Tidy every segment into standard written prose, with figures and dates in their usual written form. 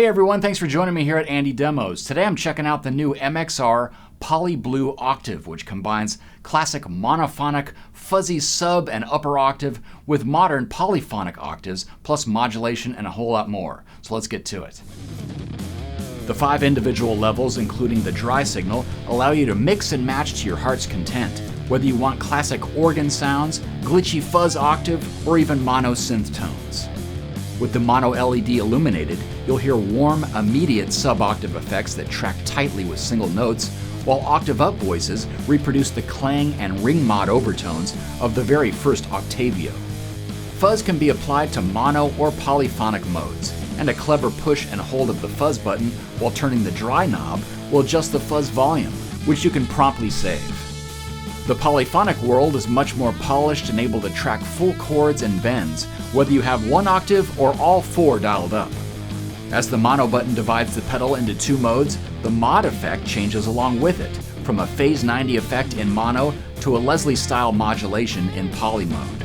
Hey everyone, thanks for joining me here at AndyDemos. Today I'm checking out the new MXR Poly Blue Octave, which combines classic monophonic, fuzzy sub and upper octave with modern polyphonic octaves, plus modulation and a whole lot more. So let's get to it. The 5 individual levels, including the dry signal, allow you to mix and match to your heart's content, whether you want classic organ sounds, glitchy fuzz octave, or even mono synth tones. With the mono LED illuminated, you'll hear warm, immediate sub-octave effects that track tightly with single notes, while octave-up voices reproduce the clang and ring mod overtones of the very first Octavio. Fuzz can be applied to mono or polyphonic modes, and a clever push and hold of the fuzz button while turning the dry knob will adjust the fuzz volume, which you can promptly save. The polyphonic world is much more polished and able to track full chords and bends, whether you have one octave or all 4 dialed up. As the mono button divides the pedal into 2 modes, the mod effect changes along with it, from a phase 90 effect in mono to a Leslie-style modulation in poly mode.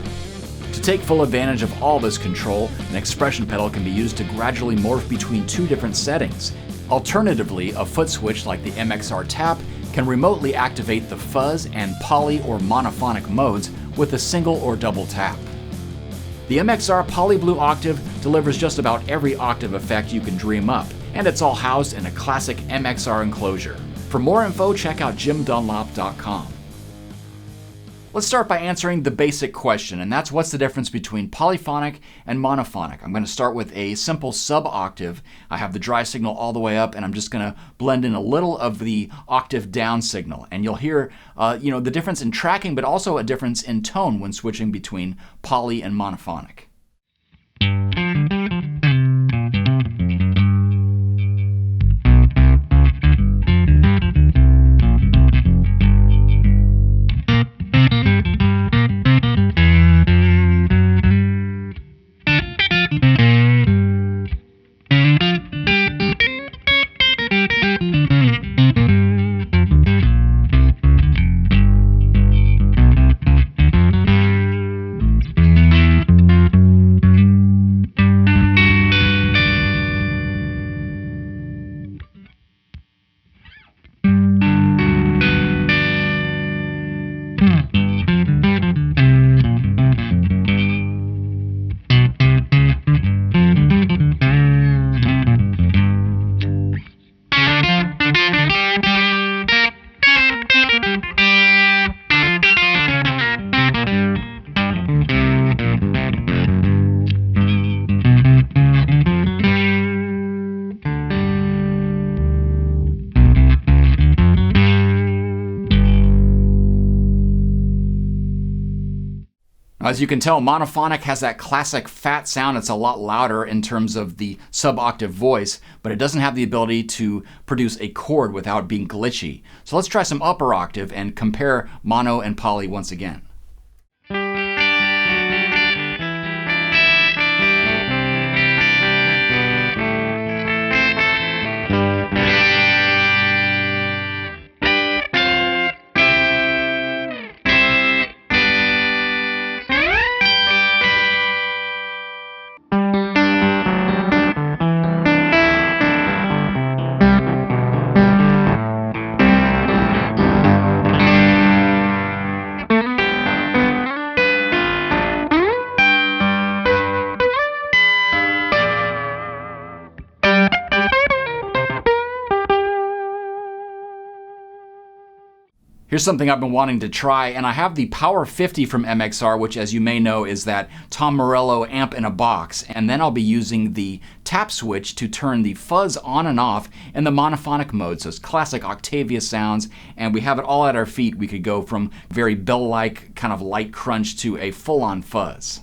To take full advantage of all this control, an expression pedal can be used to gradually morph between 2 different settings. Alternatively, a foot switch like the MXR Tap can remotely activate the fuzz and poly or monophonic modes with a single or double tap. The MXR Poly Blue Octave delivers just about every octave effect you can dream up, and it's all housed in a classic MXR enclosure. For more info, check out jimdunlop.com. Let's start by answering the basic question, and that's what's the difference between polyphonic and monophonic. I'm going to start with a simple sub-octave. I have the dry signal all the way up, and I'm just going to blend in a little of the octave down signal. And you'll hear the difference in tracking, but also a difference in tone when switching between poly and monophonic. As you can tell, monophonic has that classic fat sound. It's a lot louder in terms of the sub-octave voice, but it doesn't have the ability to produce a chord without being glitchy. So let's try some upper octave and compare mono and poly once again. Here's something I've been wanting to try, and I have the Power 50 from MXR, which as you may know is that Tom Morello amp in a box, and then I'll be using the tap switch to turn the fuzz on and off in the monophonic mode, so it's classic Octavia sounds, and we have it all at our feet. We could go from very bell-like kind of light crunch to a full-on fuzz.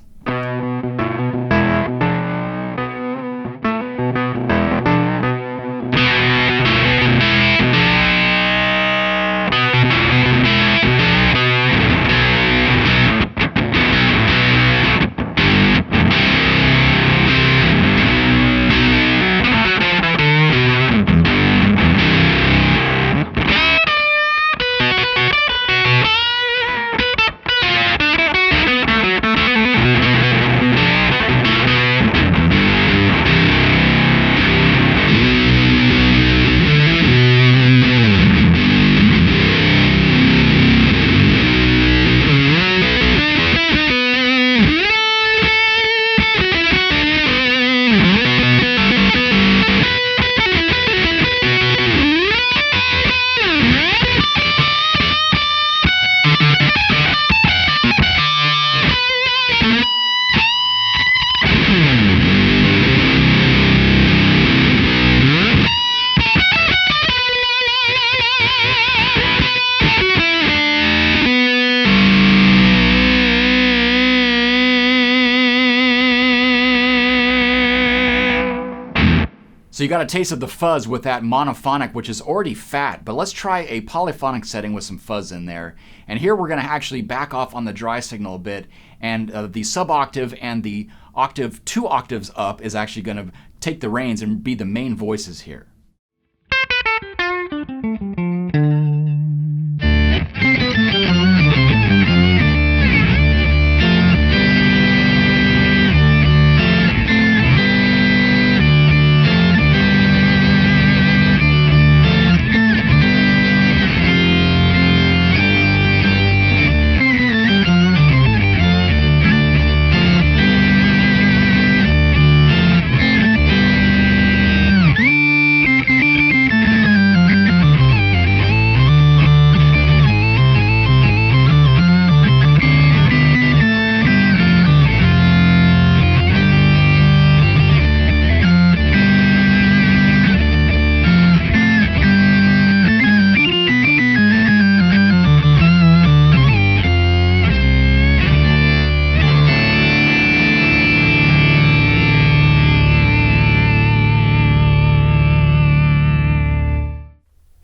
So you got a taste of the fuzz with that monophonic, which is already fat, but let's try a polyphonic setting with some fuzz in there. And here we're going to actually back off on the dry signal a bit, and the sub-octave and the octave 2 octaves up is actually going to take the reins and be the main voices here.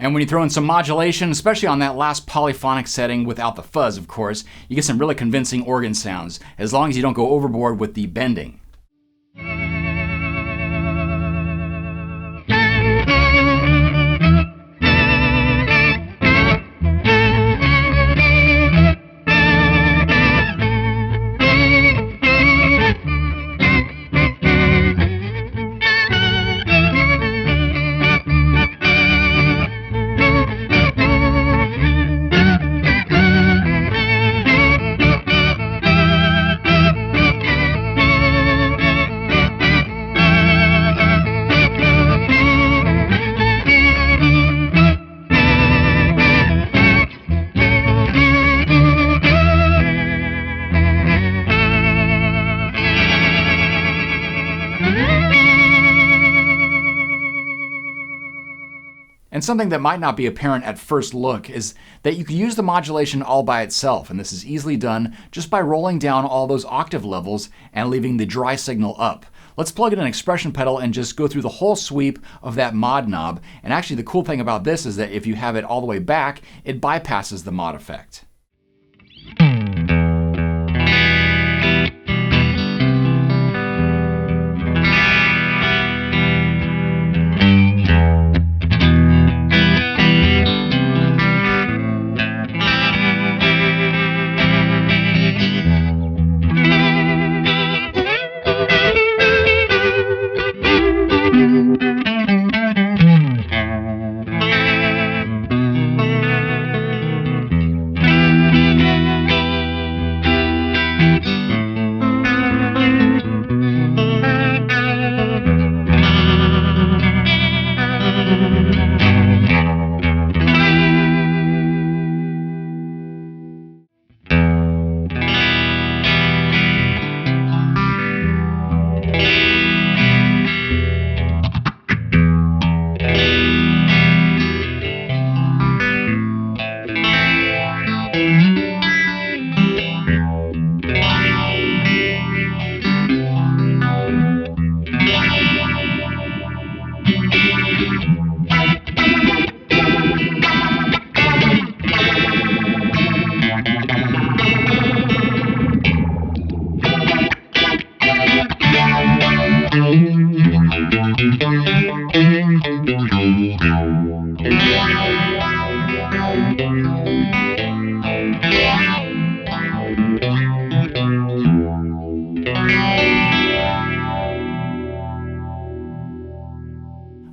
And when you throw in some modulation, especially on that last polyphonic setting without the fuzz, of course, you get some really convincing organ sounds, as long as you don't go overboard with the bending. And something that might not be apparent at first look is that you can use the modulation all by itself, and this is easily done just by rolling down all those octave levels and leaving the dry signal up. Let's plug in an expression pedal and just go through the whole sweep of that mod knob. And actually the cool thing about this is that if you have it all the way back, it bypasses the mod effect.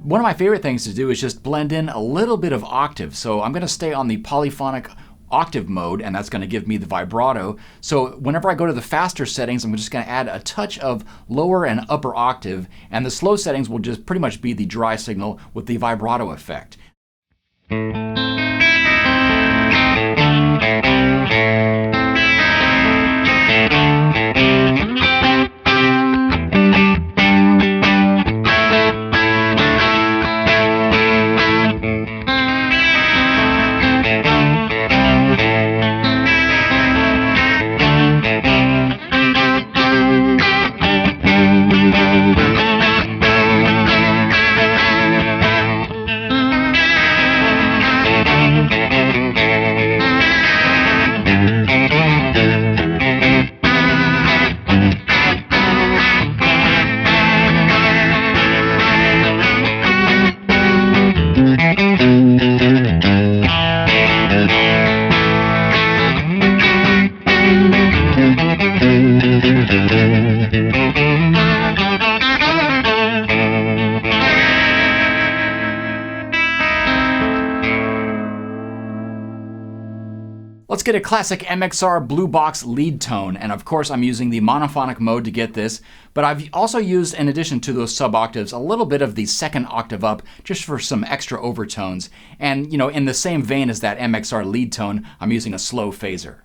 One of my favorite things to do is just blend in a little bit of octave. So I'm going to stay on the polyphonic octave mode, and that's going to give me the vibrato. So whenever I go to the faster settings, I'm just going to add a touch of lower and upper octave, and the slow settings will just pretty much be the dry signal with the vibrato effect. get a classic MXR Blue Box lead tone, and of course I'm using the monophonic mode to get this, but I've also used, in addition to those sub-octaves, a little bit of the second octave up just for some extra overtones. And, you know, in the same vein as that MXR lead tone, I'm using a slow phaser.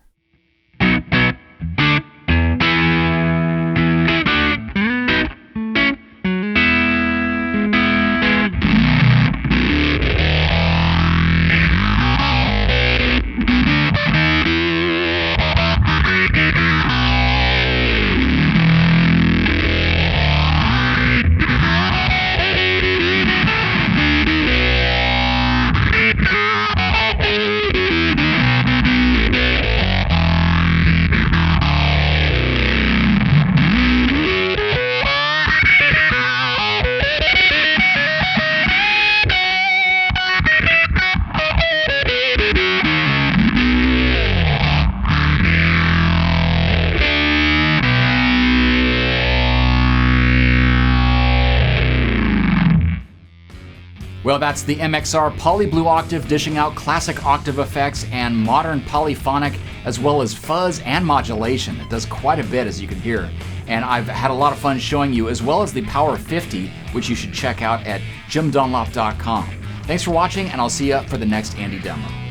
Well, that's the MXR Poly Blue Octave, dishing out classic octave effects and modern polyphonic, as well as fuzz and modulation. It does quite a bit, as you can hear. And I've had a lot of fun showing you, as well as the Power 50, which you should check out at jimdunlop.com. Thanks for watching, and I'll see you for the next Andy demo.